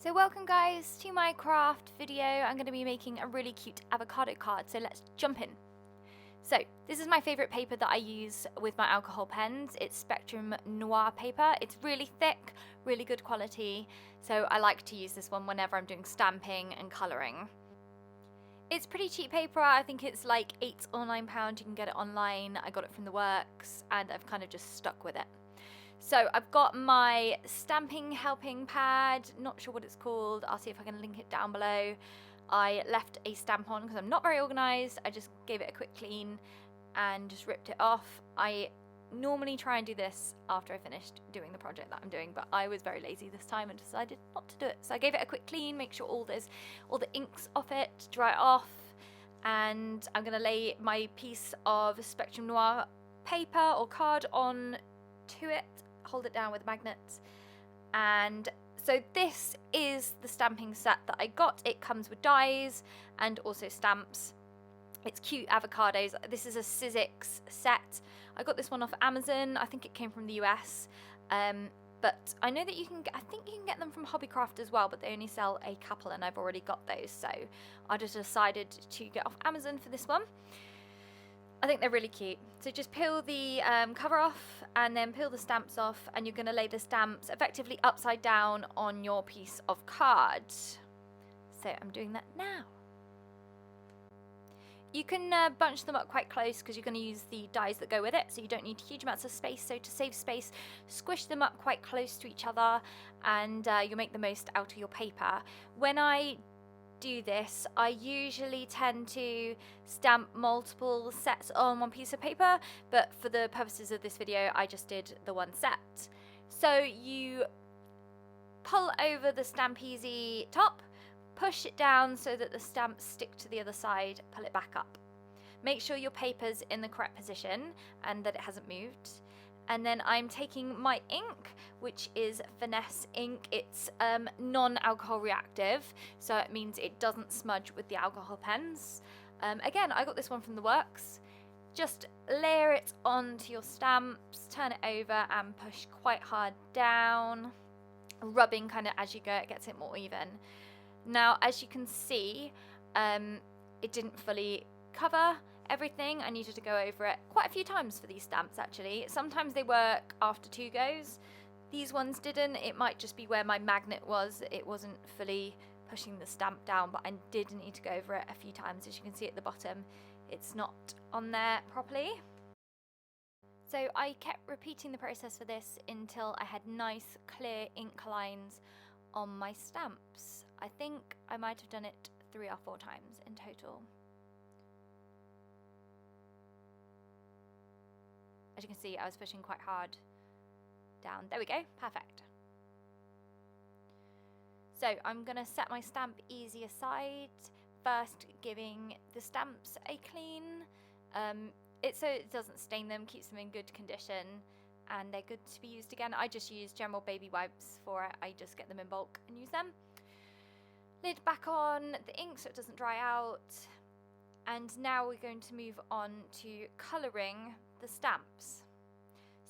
So welcome guys to my craft video. I'm going to be making a really cute avocado card, so let's jump in. So this is my favourite paper that I use with my alcohol pens. It's Spectrum Noir paper. It's really thick, really good quality, so I like to use this one whenever I'm doing stamping and colouring. It's pretty cheap paper. I think it's like £8 or £9. You can get it online. I got it from the works and I've kind of just stuck with it. So I've got my stamping helping pad, not sure what it's called, I'll see if I can link it down below. I left a stamp on because I'm not very organised. I just gave it a quick clean and just ripped it off. I normally try and do this after I finished doing the project that I'm doing, but I was very lazy this time and decided not to do it. So I gave it a quick clean, make sure all the ink's off it, dry it off, and I'm going to lay my piece of Spectrum Noir paper or card on to it, hold it down with magnets. And so this is the stamping set that I got. It comes with dies and also stamps. It's cute avocados. This is a Sizzix set. I got this one off Amazon. I think it came from the US, but I know that I think you can get them from Hobbycraft as well, but they only sell a couple and I've already got those, so I just decided to get off Amazon for this one. I think they're really cute. So just peel the cover off and then peel the stamps off, and you're going to lay the stamps effectively upside down on your piece of card. So I'm doing that now. You can bunch them up quite close because you're going to use the dies that go with it, so you don't need huge amounts of space. So to save space, squish them up quite close to each other, and you'll make the most out of your paper. When I do this, I usually tend to stamp multiple sets on one piece of paper, but for the purposes of this video I just did the one set. So you pull over the Stampeasy top, push it down so that the stamps stick to the other side, pull it back up. Make sure your paper's in the correct position and that it hasn't moved. And then I'm taking my ink, which is Finesse ink. It's non-alcohol reactive, so it means it doesn't smudge with the alcohol pens. Again, I got this one from the works. Just layer it onto your stamps, turn it over and push quite hard down, rubbing kind of as you go. It gets it more even. Now, as you can see, it didn't fully cover everything. I needed to go over it quite a few times for these stamps actually. Sometimes they work after 2 goes. These ones didn't. It might just be where my magnet was. It wasn't fully pushing the stamp down, but I did need to go over it a few times. As you can see at the bottom, it's not on there properly. So I kept repeating the process for this until I had nice clear ink lines on my stamps. I think I might have done it 3 or 4 times in total. As you can see, I was pushing quite hard down. There we go, perfect. So I'm going to set my stamp easy aside, first giving the stamps a clean, so it doesn't stain them, keeps them in good condition, and they're good to be used again. I just use general baby wipes for it. I just get them in bulk and use them. Lid back on the ink so it doesn't dry out. And now we're going to move on to colouring the stamps.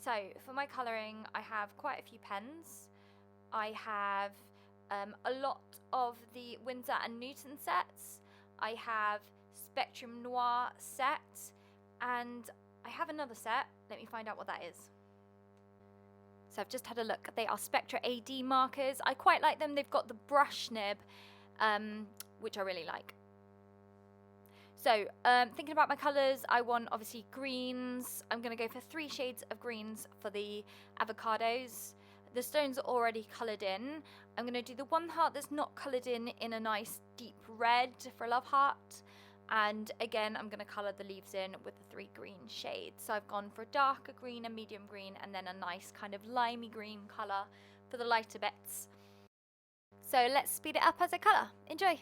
So for my colouring, I have quite a few pens. I have a lot of the Winsor & Newton sets. I have Spectrum Noir set, and I have another set. Let me find out what that is. So I've just had a look. They are Spectra AD markers. I quite like them. They've got the brush nib, which I really like. So thinking about my colours, I want obviously greens. I'm going to go for 3 shades of greens for the avocados. The stones are already coloured in. I'm going to do the one heart that's not coloured in a nice deep red for a love heart. And again, I'm going to colour the leaves in with the 3 green shades. So I've gone for a darker green, a medium green, and then a nice kind of limey green colour for the lighter bits. So let's speed it up as I colour. Enjoy!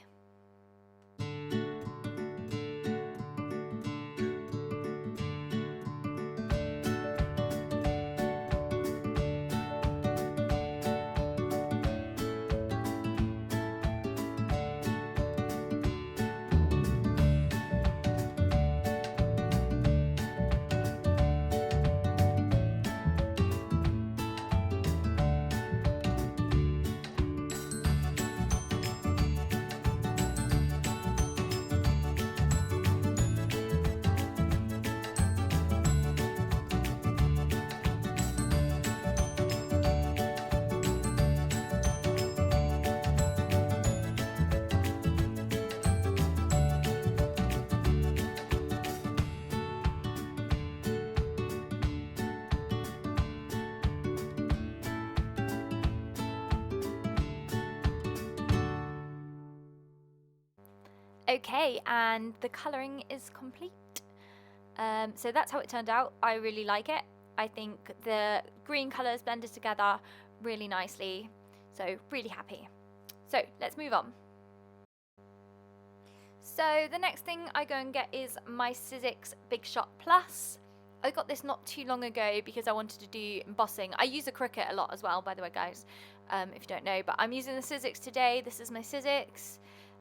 Okay, and the colouring is complete. So that's how it turned out. I really like it. I think the green colours blended together really nicely. So really happy. So let's move on. So the next thing I go and get is my Sizzix Big Shot Plus. I got this not too long ago because I wanted to do embossing. I use a Cricut a lot as well, by the way, guys, if you don't know. But I'm using the Sizzix today. This is my Sizzix.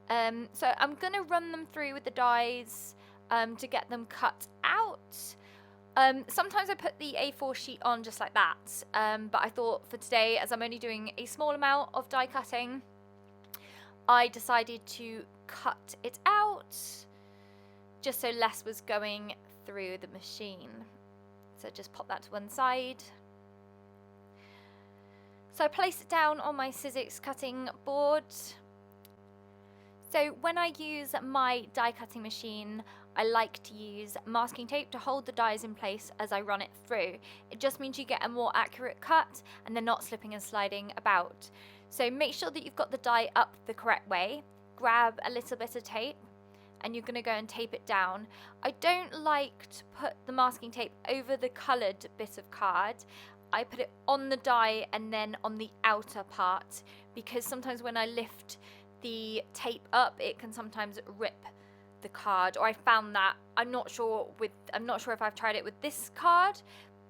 So I'm going to run them through with the dies to get them cut out. Sometimes I put the A4 sheet on just like that, but I thought for today, as I'm only doing a small amount of die cutting, I decided to cut it out just so less was going through the machine. So just pop that to one side. So I place it down on my Sizzix cutting board. So when I use my die cutting machine, I like to use masking tape to hold the dies in place as I run it through. It just means you get a more accurate cut and they're not slipping and sliding about. So make sure that you've got the die up the correct way. Grab a little bit of tape and you're going to go and tape it down. I don't like to put the masking tape over the coloured bit of card. I put it on the die and then on the outer part, because sometimes when I lift the tape up, it can sometimes rip the card, or I found that. I'm not sure if I've tried it with this card,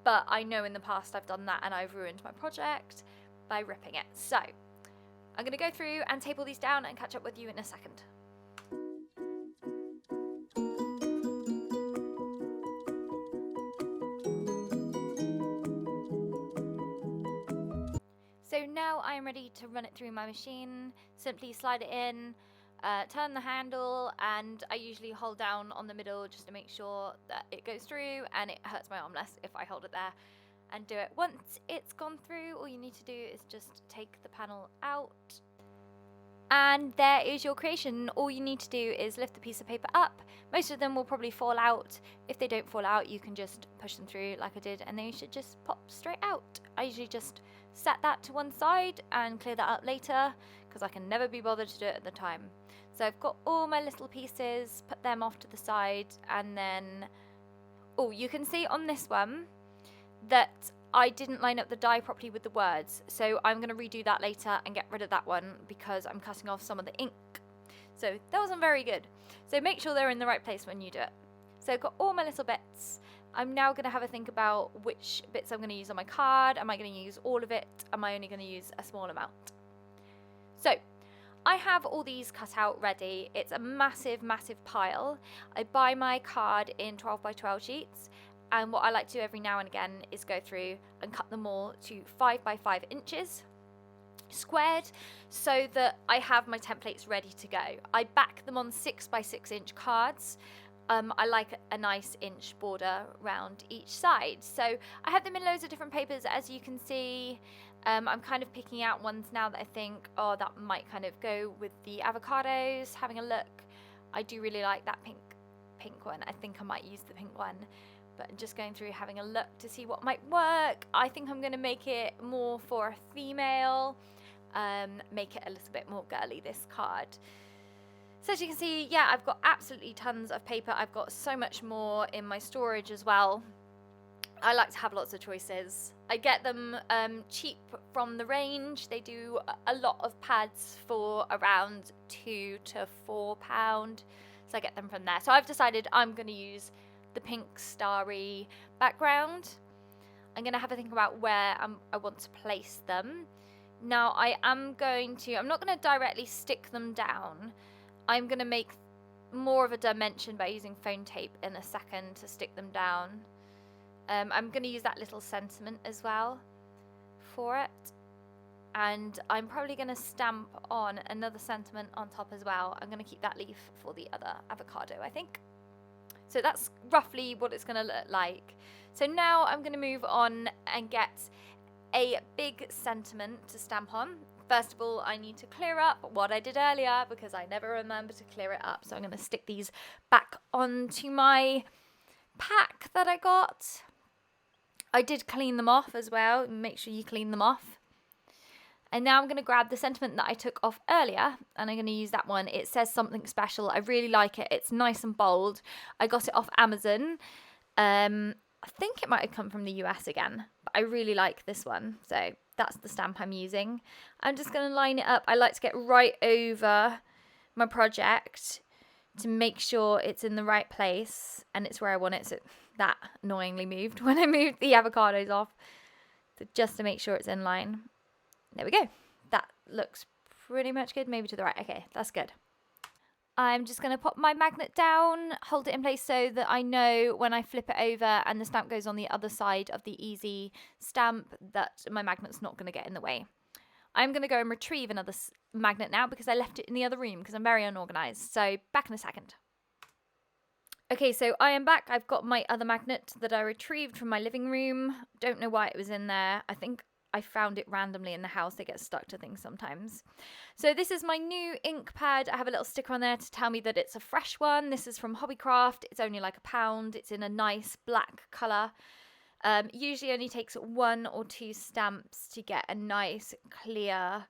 but I know in the past I've done that and I've ruined my project by ripping it. So I'm going to go through and tape all these down and catch up with you in a second. So now I am ready to run it through my machine. Simply slide it in, turn the handle, and I usually hold down on the middle just to make sure that it goes through, and it hurts my arm less if I hold it there and do it. Once it's gone through, all you need to do is just take the panel out. And there is your creation. All you need to do is lift the piece of paper up. Most of them will probably fall out. If they don't fall out, you can just push them through like I did, and they should just pop straight out. I usually just set that to one side and clear that up later because I can never be bothered to do it at the time. So I've got all my little pieces, put them off to the side, and then, oh, you can see on this one that I didn't line up the die properly with the words, so I'm going to redo that later and get rid of that one because I'm cutting off some of the ink. So that wasn't very good. So make sure they're in the right place when you do it. So I've got all my little bits. I'm now going to have a think about which bits I'm going to use on my card. Am I going to use all of it? Am I only going to use a small amount? So I have all these cut out ready. It's a massive, massive pile. I buy my card in 12 by 12 sheets. And what I like to do every now and again is go through and cut them all to 5 by 5 inches squared so that I have my templates ready to go. I back them on 6 by 6 inch cards. I like a nice inch border around each side. So I have them in loads of different papers, as you can see. I'm kind of picking out ones now that I think, oh, that might kind of go with the avocados. Having a look. I do really like that pink one. I think I might use the pink one. But just going through having a look to see what might work. I think I'm going to make it more for a female, make it a little bit more girly, this card. So as you can see, yeah, I've got absolutely tons of paper. I've got so much more in my storage as well. I like to have lots of choices. I get them cheap from the range. They do a lot of pads for around £2 to £4. So I get them from there. So I've decided I'm going to use the pink starry background. I'm going to have a think about where I want to place them. Now I'm not going to directly stick them down. I'm going to make more of a dimension by using phone tape in a second to stick them down. I'm going to use that little sentiment as well for it. And I'm probably going to stamp on another sentiment on top as well. I'm going to keep that leaf for the other avocado, I think. So that's roughly what it's going to look like. So now I'm going to move on and get a big sentiment to stamp on. First of all, I need to clear up what I did earlier because I never remember to clear it up. So I'm going to stick these back onto my pack that I got. I did clean them off as well. Make sure you clean them off. And now I'm going to grab the sentiment that I took off earlier, and I'm going to use that one. It says something special. I really like it. It's nice and bold. I got it off Amazon. I think it might have come from the US again, but I really like this one. So that's the stamp I'm using. I'm just going to line it up. I like to get right over my project to make sure it's in the right place and it's where I want it. So that annoyingly moved when I moved the avocados off. So just to make sure it's in line. There we go. That looks pretty much good. Maybe to the right. Okay, that's good. I'm just going to pop my magnet down, hold it in place so that I know when I flip it over and the stamp goes on the other side of the easy stamp that my magnet's not going to get in the way. I'm going to go and retrieve another magnet now because I left it in the other room because I'm very unorganized. So back in a second. Okay, so I am back. I've got my other magnet that I retrieved from my living room. Don't know why it was in there. I think I found it randomly in the house. It gets stuck to things sometimes. So this is my new ink pad. I have a little sticker on there to tell me that it's a fresh one. This is from Hobbycraft. It's only like £1. It's in a nice black colour. Usually only takes 1 or 2 stamps to get a nice clear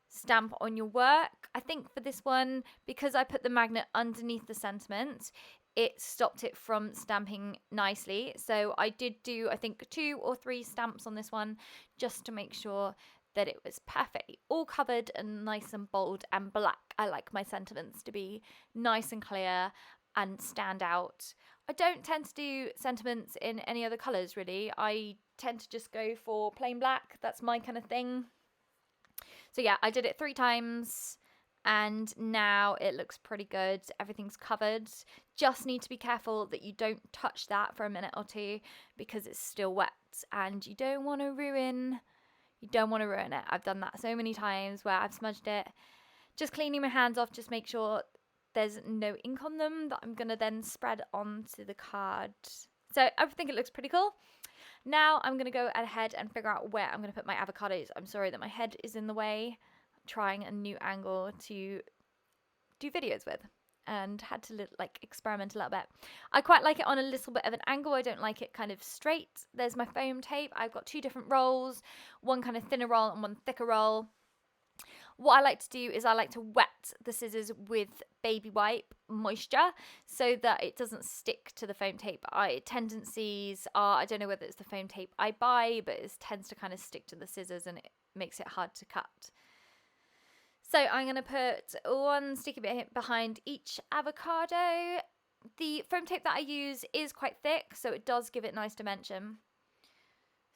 stamp on your work. I think for this one, because I put the magnet underneath the sentiment, it stopped it from stamping nicely. So I did do, I think, 2 or 3 stamps on this one just to make sure that it was perfectly all covered and nice and bold and black. I like my sentiments to be nice and clear and stand out. I don't tend to do sentiments in any other colours really. I tend to just go for plain black. That's my kind of thing. So yeah, I did it 3 times. And now it looks pretty good. Everything's covered. Just need to be careful that you don't touch that for a minute or 2 because it's still wet and you don't want to ruin it. I've done that so many times where I've smudged it. Just cleaning my hands off, just make sure there's no ink on them that I'm going to then spread onto the card. So I think it looks pretty cool. Now I'm going to go ahead and figure out where I'm going to put my avocados. I'm sorry that my head is in the way. Trying a new angle to do videos with and had to experiment a little bit. I quite like it on a little bit of an angle. I don't like it kind of straight. There's my foam tape. I've got 2 different rolls, one kind of thinner roll and one thicker roll. What I like to do is I like to wet the scissors with baby wipe moisture so that it doesn't stick to the foam tape. Tendencies are, I don't know whether it's the foam tape I buy, but it tends to kind of stick to the scissors and it makes it hard to cut. So I'm going to put 1 sticky bit behind each avocado. The foam tape that I use is quite thick, so it does give it nice dimension.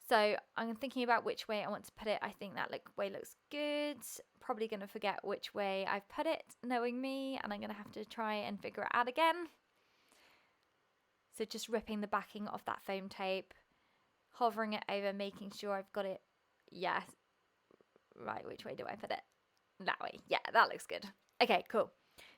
So I'm thinking about which way I want to put it. I think that way looks good. Probably going to forget which way I've put it, knowing me, and I'm going to have to try and figure it out again. So just ripping the backing off that foam tape, hovering it over, making sure I've got it. Yeah, right, which way do I put it? That way. Yeah, that looks good. Okay, cool.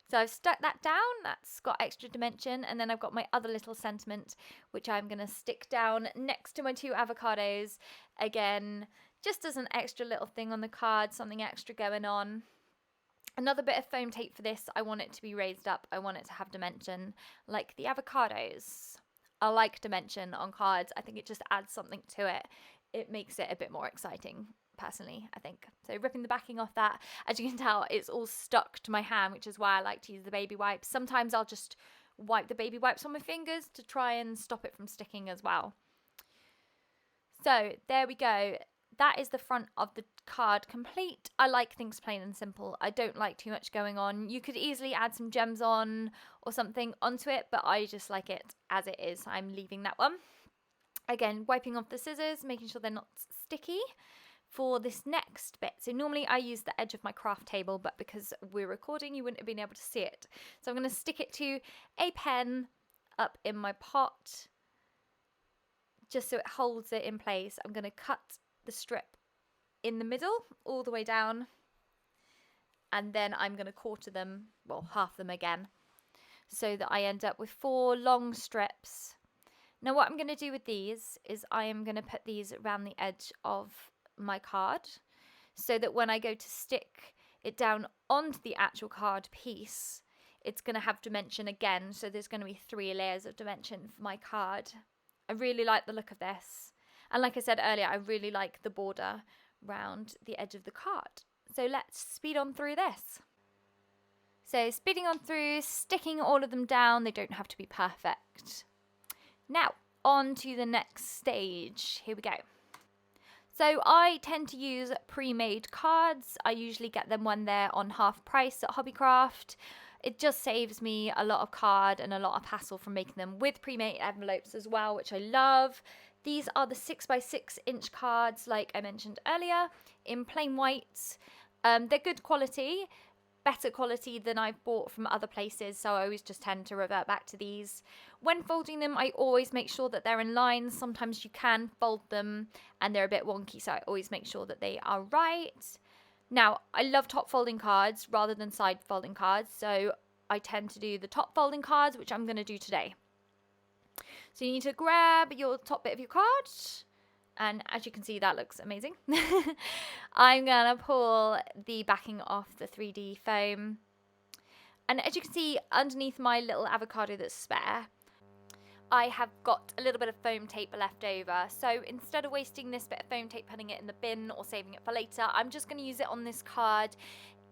So I've stuck that down. That's got extra dimension. And then I've got my other little sentiment, which I'm going to stick down next to my 2 avocados. Again, just as an extra little thing on the card, something extra going on. Another bit of foam tape for this. I want it to be raised up. I want it to have dimension like the avocados. I like dimension on cards. I think it just adds something to it. It makes it a bit more exciting. Personally, I think. So ripping the backing off that, as you can tell, it's all stuck to my hand, which is why I like to use the baby wipes. Sometimes I'll just wipe the baby wipes on my fingers to try and stop it from sticking as well. So there we go. That is the front of the card complete. I like things plain and simple. I don't like too much going on. You could easily add some gems on or something onto it, but I just like it as it is. I'm leaving that one. Again, wiping off the scissors, making sure they're not sticky. For this next bit, so normally I use the edge of my craft table, but because we're recording you wouldn't have been able to see it, so I'm going to stick it to a pen up in my pot just so it holds it in place. I'm going to cut the strip in the middle all the way down, and then I'm going to quarter them, well, half them again, so that I end up with 4 long strips. Now what I'm going to do with these is I am going to put these around the edge of my card so that when I go to stick it down onto the actual card piece, it's going to have dimension again. So there's going to be 3 layers of dimension for my card. I really like the look of this. And like I said earlier, I really like the border round the edge of the card. So let's speed on through this. So speeding on through, sticking all of them down, they don't have to be perfect. Now, on to the next stage. Here we go. So I tend to use pre-made cards. I usually get them when they're on half price at Hobbycraft. It just saves me a lot of card and a lot of hassle from making them with pre-made envelopes as well, which I love. These are the 6x6 inch cards, like I mentioned earlier, in plain white. They're good quality, better quality than I've bought from other places, so I always just tend to revert back to these. When folding them, I always make sure that they're in line. Sometimes you can fold them and they're a bit wonky, so I always make sure that they are right. Now, I love top folding cards rather than side folding cards, so I tend to do the top folding cards, which I'm going to do today. So you need to grab your top bit of your card, and as you can see, that looks amazing. I'm going to pull the backing off the 3D foam. And as you can see, underneath my little avocado that's spare, I have got a little bit of foam tape left over. So instead of wasting this bit of foam tape, putting it in the bin or saving it for later, I'm just going to use it on this card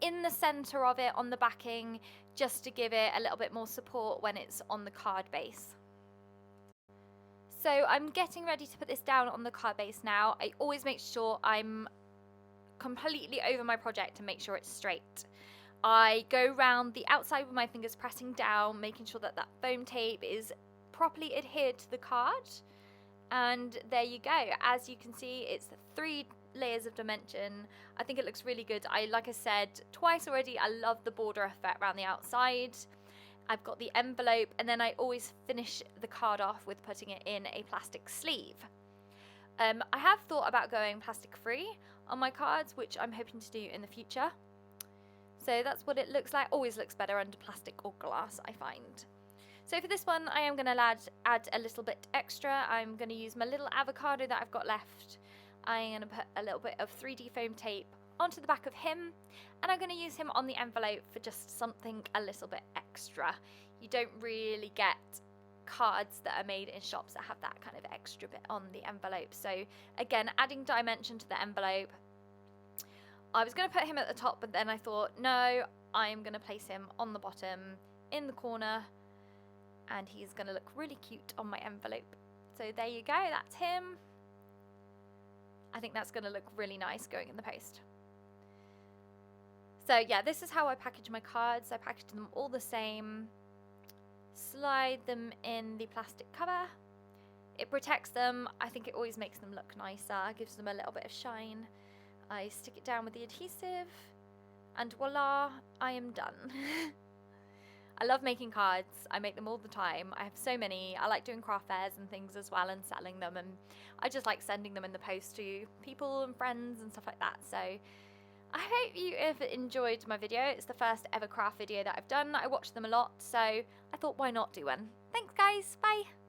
in the center of it, on the backing, just to give it a little bit more support when it's on the card base. So I'm getting ready to put this down on the card base now. I always make sure I'm completely over my project to make sure it's straight. I go round the outside with my fingers pressing down, making sure that that foam tape is properly adhered to the card. And there you go. As you can see, it's 3 layers of dimension. I think it looks really good. Like I said twice already, I love the border effect around the outside. I've got the envelope, and then I always finish the card off with putting it in a plastic sleeve. I have thought about going plastic free on my cards, which I'm hoping to do in the future. So that's what it looks like. Always looks better under plastic or glass, I find. So for this one, I am going to add a little bit extra. I'm going to use my little avocado that I've got left. I'm going to put a little bit of 3D foam tape onto the back of him, and I'm going to use him on the envelope for just something a little bit extra. You don't really get cards that are made in shops that have that kind of extra bit on the envelope. So again, adding dimension to the envelope. I was going to put him at the top, but then I thought, no, I'm going to place him on the bottom in the corner, and he's going to look really cute on my envelope. So there you go, that's him. I think that's going to look really nice going in the post. So yeah, this is how I package my cards. I package them all the same, slide them in the plastic cover. It protects them. I think it always makes them look nicer, gives them a little bit of shine. I stick it down with the adhesive, and voila, I am done. I love making cards. I make them all the time. I have so many. I like doing craft fairs and things as well and selling them, and I just like sending them in the post to people and friends and stuff like that. So I hope you have enjoyed my video. It's the first ever craft video that I've done. I watch them a lot, so I thought, why not do one? Thanks guys, bye!